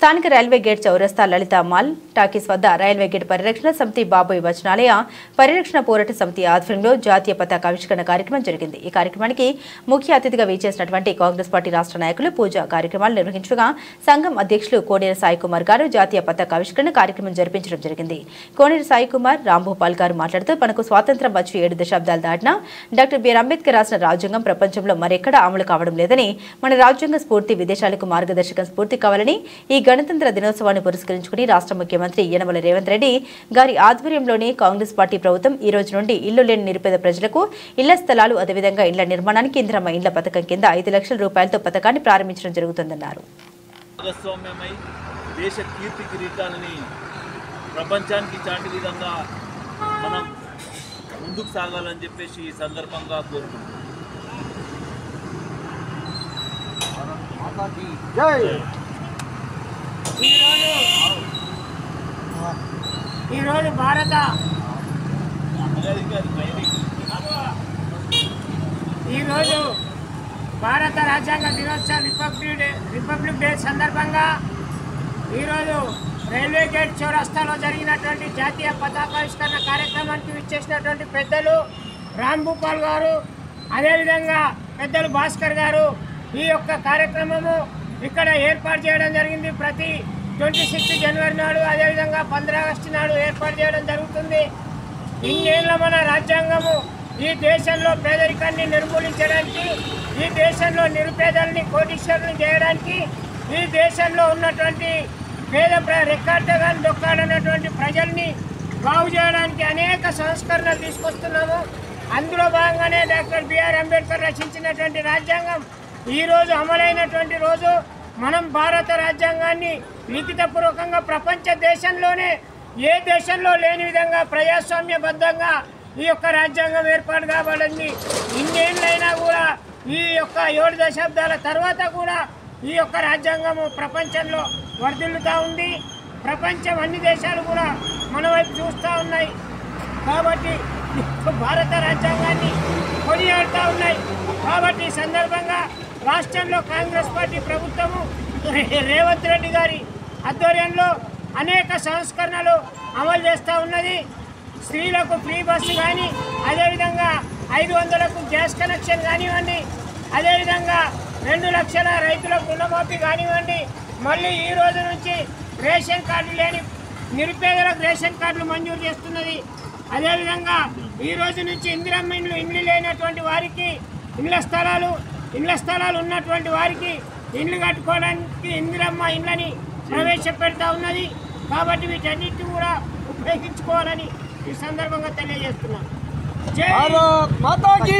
స్థానిక railway gate చౌరస్తా లలిత mall talkies వద్ద రైల్వే గేట్ పరిరక్షణ సమితి బాబోయ్ వచనాలయ పరిరక్షణ పోరాట సమితి ఆధ్వర్యంలో జాతీయ పతాకావిష్కరణ కార్యక్రమం జరిగింది। ఈ కార్యక్రమానికి ముఖ్య అతిథిగా విచ్చేసినటువంటి కాంగ్రెస్ పార్టీ రాష్ట్ర నాయకులు పూజా కార్యక్రమాలు నిర్వహించగా సంఘం అధ్యక్షులు కోనేరు సాయి కుమార్ గారు జాతీయ పతాకావిష్కరణ కార్యక్రమం జరిపించడం జరిగింది। కోనేరు సాయి కుమార్ రాంభూపాల్ గారు మాట్లాడుతూ మనకు స్వాతంత్ర్యం వచ్చి 7 దశాబ్దాలు దాటినా డాక్టర్ బిఆర్ అంబేద్కర్ రాసిన రాజ్యాంగం ప్రపంచంలో మరెక్కడా అమలు కావడం లేదని, మన రాజ్యాంగ స్ఫూర్తి విదేశాలకు మార్గదర్శకం స్ఫూర్తి కావాలని ఈ గణతంత్ర దినోత్సవాన్ని పురస్కరించుకుని రాష్ట్ర ముఖ్యమంత్రి యనమల రేవంత్ రెడ్డి గారి ఆధ్వర్యంలోని కాంగ్రెస్ పార్టీ ప్రభుత్వం ఈ రోజు నుండి ఇల్లు లేని నిరుపేద ప్రజలకు ఇళ్ల స్థలాలు అదేవిధంగా ఇళ్ల నిర్మాణానికి ఇందిరమ్మ ఇండ్ల పథకం కింద 5 లక్షల రూపాయలతో పథకాన్ని ప్రారంభించడం జరుగుతుందన్నారు। దేశ కీర్తి కిరీటాలని ప్రపంచానికి చాటి విధంగా మనం ముందుకు సాగాలని చెప్పేసి ఈ సందర్భంగా కోరుకుంటున్నాం। ఈరోజు భారత రాజ్యాంగ దినోత్సవం రిపబ్లిక్ డే సందర్భంగా ఈరోజు రైల్వే గేట్ చౌరస్తాలో జరిగినటువంటి జాతీయ పతాకావిష్కరణ కార్యక్రమానికి విచ్చేసినటువంటి పెద్దలు రాంభూపాల్ గారు, అదేవిధంగా పెద్దలు భాస్కర్ గారు ఈ యొక్క కార్యక్రమము ఇక్కడ ఏర్పాటు చేయడం జరిగింది। ప్రతి 26 జనవరి నాడు అదేవిధంగా 15 ఆగస్టు నాడు ఏర్పాటు చేయడం జరుగుతుంది। ఇన్నేళ్ల మన రాజ్యాంగము ఈ దేశంలో పేదరికాన్ని నిర్మూలించడానికి, ఈ దేశంలో నిరుపేదల్ని కోటీశ్వరులను చేయడానికి, ఈ దేశంలో ఉన్నటువంటి పేద రెక్కాడగాని దొక్కాడన్నటువంటి ప్రజల్ని బాగు చేయడానికి అనేక సంస్కరణలు తీసుకొస్తున్నాము। అందులో భాగంగానే డాక్టర్ బిఆర్ అంబేద్కర్ రచించినటువంటి రాజ్యాంగం ఈరోజు అమలైనటువంటి రోజు। మనం భారత రాజ్యాంగాన్ని లిఖితపూర్వకంగా ప్రపంచ దేశంలోనే ఏ దేశంలో లేని విధంగా ప్రజాస్వామ్యబద్ధంగా ఈ యొక్క రాజ్యాంగం ఏర్పాటు కాబడింది। ఇన్నేళ్ళైనా కూడా ఈ యొక్క 7 దశాబ్దాల తర్వాత కూడా ఈ యొక్క రాజ్యాంగము ప్రపంచంలో వర్ధిల్లుతూ ఉంది। ప్రపంచం అన్ని దేశాలు కూడా మన వైపు చూస్తూ ఉన్నాయి కాబట్టి భారత రాజ్యాంగాన్ని కొనియాడుతూ ఉన్నాయి। కాబట్టి ఈ సందర్భంగా రాష్ట్రంలో కాంగ్రెస్ పార్టీ ప్రభుత్వము రేవంత్ రెడ్డి గారి ఆధ్వర్యంలో అనేక సంస్కరణలు అమలు చేస్తూ ఉన్నది। స్త్రీలకు ఫ్రీ బస్సు కానీ, అదేవిధంగా 500కు గ్యాస్ కనెక్షన్ కానివ్వండి, అదేవిధంగా 2 లక్షల రైతులకు రుణమాఫీ కానివ్వండి, మళ్ళీ ఈ రోజు నుంచి రేషన్ కార్డు లేని నిరుపేదలకు రేషన్ కార్డులు మంజూరు చేస్తున్నది। అదేవిధంగా ఈ రోజు నుంచి ఇందిరమ్మ ఇండ్లు లేనటువంటి వారికి ఇళ్ల స్థలాలు ఉన్నటువంటి వారికి ఇండ్లు కట్టుకోవడానికి ఇందిరమ్మ ఇండ్లని ప్రవేశపెడతా ఉన్నది। కాబట్టి వీటన్నిటిని కూడా ఉపయోగించుకోవాలని ఈ సందర్భంగా తెలియజేస్తున్నాను। జై మాతా కీ।